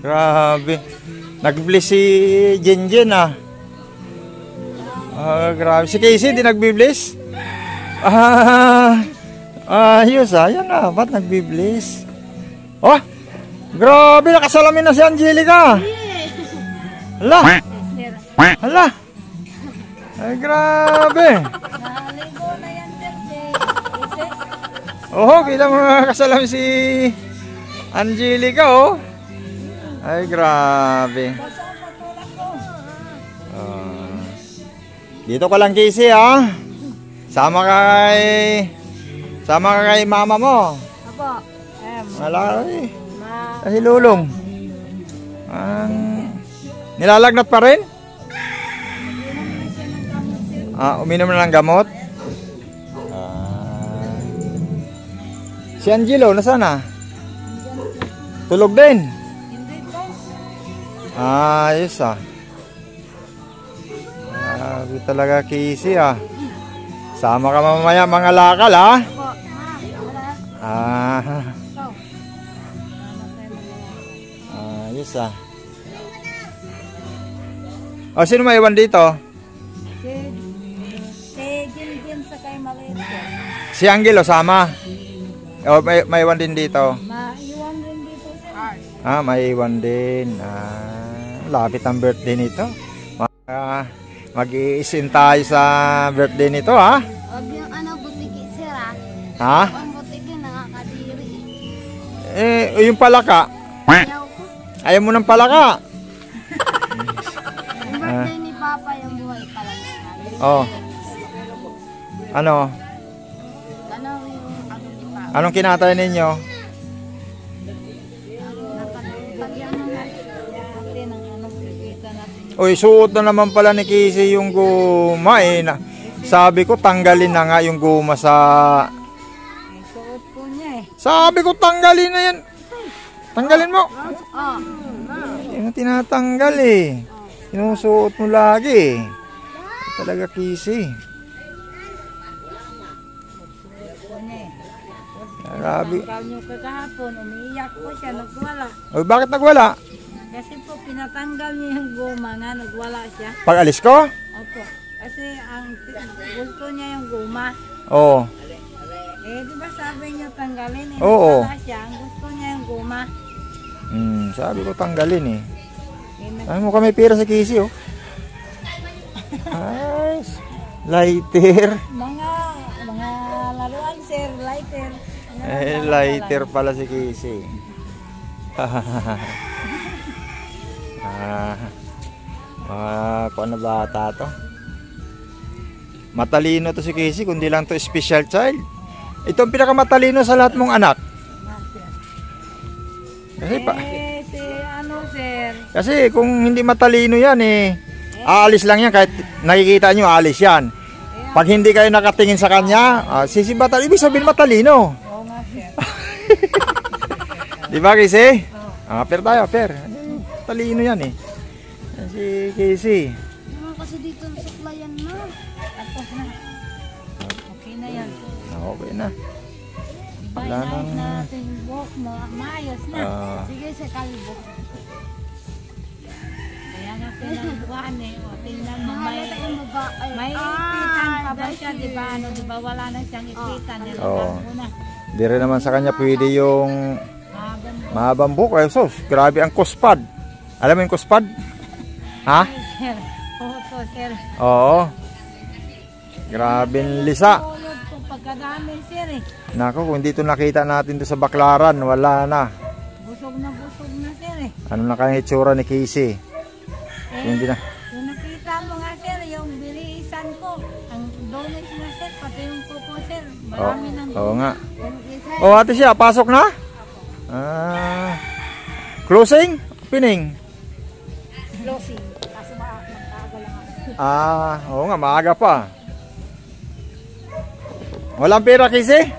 Grabe. Nag-bless si Jinjin ah. Grabe. Si Casey di nagbi-bless? Ayos ah. Yan ah. Ba't nagbi-bless? Oh! Grabe. Nakasalamin na si Angelica. Hala. Hala. Ay, grabe. Naligo na yan, sir. Oh, kita mga kasalamin si Angelica oh. Ay, grabe. Dito ka lang, Casey, ha? Sama ka kay mama mo. Apo. Malaki. Kasi lulong. Nilalagnat pa rin? Uminom na ng gamot? Si Angelo, nasaan na? Tulog din? Ayos ah. Grabe talaga, Casey ah. Sama ka mamaya mga lakal ah. Ayos ah. O, sino may iwan dito? Si Jinjin sa kay Malaysia. Si Angelo sama? O, may iwan din dito? Maiwan din dito sir. May iwan din. Lapit ang birthday nito. Mag-iisin tayo sa birthday nito ha. Huwag yung butiki sir ha. Ha? Ang butiki nakakadiri. Yung palaka. Ayaw mo ng palaka. Yung birthday ni Papa yung buhay pala niya. Oh. Ano? Anong kinatay ninyo? Uy, suot na naman pala ni Casey yung guma eh. Sabi ko tanggalin na nga yung guma sa... Suot po niya eh. Sabi ko tanggalin na yan. Tanggalin mo. Yung tinatanggal eh. Sinusuot mo lagi eh. Talaga Casey. Grabe. Pagkaw niyo kahapon, umiiyak po siya, nagwala. Uy, bakit nagwala? Kasi po pinatanggal niya yung guma nga, nagwala siya. Pag alis ko? Opo. Kasi ang gusto niya yung guma. Oo. Di ba sabi niyo tanggalin? Oo. Nagwala siya, ang gusto niya yung guma. Sabi ko tanggalin eh. Sabi mo kami pera sa Casey oh. Ay, lighter. Mga laruan sir, lighter. Lighter pala si Casey. Kung ano bata to. Matalino to si Casey, kundi lang to special child. Ito ang pinakamatalino sa lahat mong anak. Kasi kung hindi matalino yan aalis lang yan kahit nakikita nyo aalis yan. Pag hindi kayo nakatingin sa kanya, sisibatal, ibig sabihin matalino. Oo nga sir. Di ba Casey? Pair tayo, pair. Talino yan eh. Si Casey. Kasi dito sa suklayan na. Tapos na. Okay na yan. Okay na. Wala natin yung buhok, maayos na. Sige sa kalbo. Kaya nga pinagbuhan tingnan mo, may ipitan pa ba siya, di ba? Di ba wala na siyang ipitan? Di rin naman sa kanya pwede yung mahabang buhok. Sos, grabe ang kuspad. Alam mo yung kuspad? Ha? Sir, opo sir. Oo. Grabe ang lisa. Pagkadami sir Nako, kung dito nakita natin to sa Baclaran, wala na. Busog na sir Ano na kaya itsura ni Casey? Hindi na. Yung nakita mo nga sir, yung bilisan ko, ang donate na sir, pati yung kuko sir, marami nang oo nga. Ate siya, pasok na? Closing? Opening? Closing. Kaso maaga lang ako. Oo nga, maaga pa. Walang pera, Casey?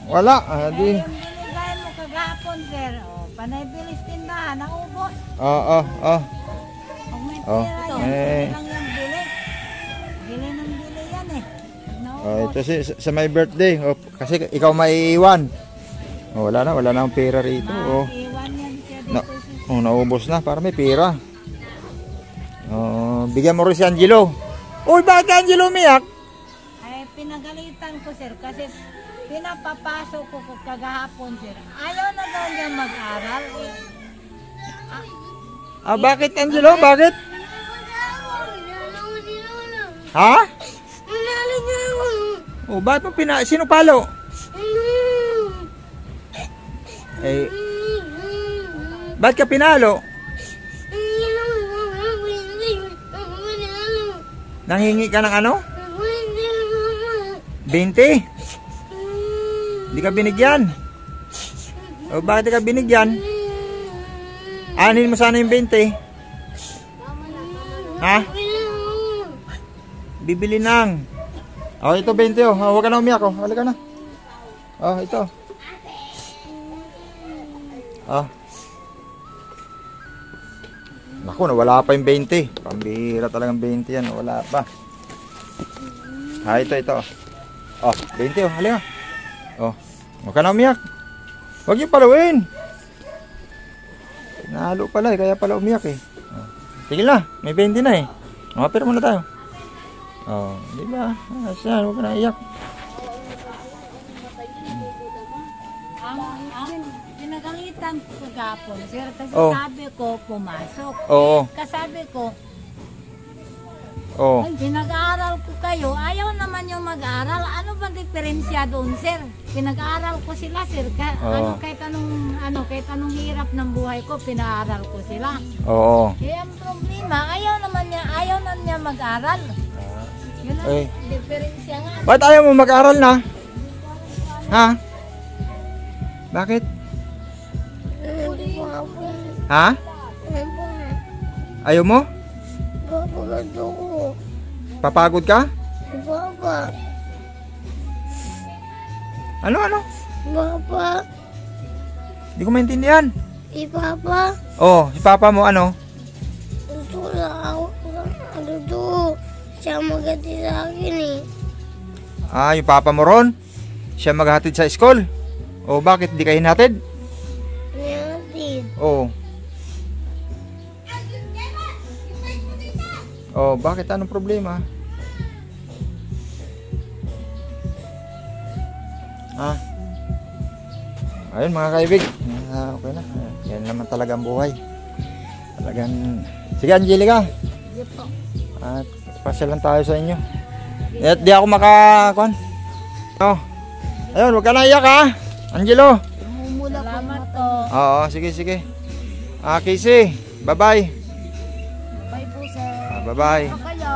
Wala. Yung binigay mo kagapon sir, panay bilis tindahan, naubos. Pag may pera lang yung bili. Bili ng bili yan naubos. Ito sa my birthday. Kasi ikaw maiiwan. Wala na akong pera rito. Maiiwan yan Na, oh, naubos na para may pera. Oh, bigyan mo rin si Angelo. Uy, bakit Angelo umiyak? Ay, pinagalitan ko, sir, kasi pinapapasok ko kagahapon, sir. Ayaw na daw niya mag-aral. Bakit Angelo? Bakit? Ha? Oh, bakit mo sino palo? Eh, bakit ka pinalo? Nanghingi ka ng ano? 20? Hindi ka binigyan. O bakit ka binigyan? Anin mo sana yung 20. Ha? Bibili nang. Oh, ito 20 oh. Huwag ka na umiyak oh. Halika na. Oh, ito. Oh. Naku, nawala pa yung 20. Pambihira talagang 20 yan. Wala pa. Ito. Oh, 20 oh. Halika. Oh, huwag ka na umiyak. Huwag yung palawin. Nahalo pala kaya pala umiyak eh. Oh. Tigil na, may 20 na eh. Pero muna tayo. Oh, di ba? Asan, huwag ka na iyak. Ang pinagalitan ko kagapon, sir, kasi Oh. sabi ko pumasok. Oo. Kasabi ko, Oh. ay, pinag-aaral ko kayo, ayaw naman yung mag-aaral. Ano ba diferensya doon, sir? Pinag-aaral ko sila, sir. Oo. Kahit anong hirap ng buhay ko, pinag-aaral ko sila. Oo. Eh, ang problema, ayaw na niya mag-aaral. Yun ang Eh. diferensya nga. Ba't ayaw mo mag-aral na? Ha? Bakit? Ha? Ayaw mo? Papagod ka? Papa. Ano? Papa. Hindi ko maintindihan. Si Papa. Oh, si papa mo ano? Gusto na ako. Ano to? Siya magati sa akin eh. Yung papa mo ron? Siya maghatid sa school? O bakit di ka hinatid? Niyatin. Oh. Oh, bakit? Anong problema? Ayun mga kaibig. Okay na. Yan naman talaga ang buhay. Talagang... Sige Angelica. Sige po. At pasyalan tayo sa inyo. At di ako makakuan. Oh. Ayun, huwag ka na iyak ha. Angelo. Salamat po. Oo, sige. Casey. Bye-bye. Bye po, sir. Bye-bye. Ano kayo?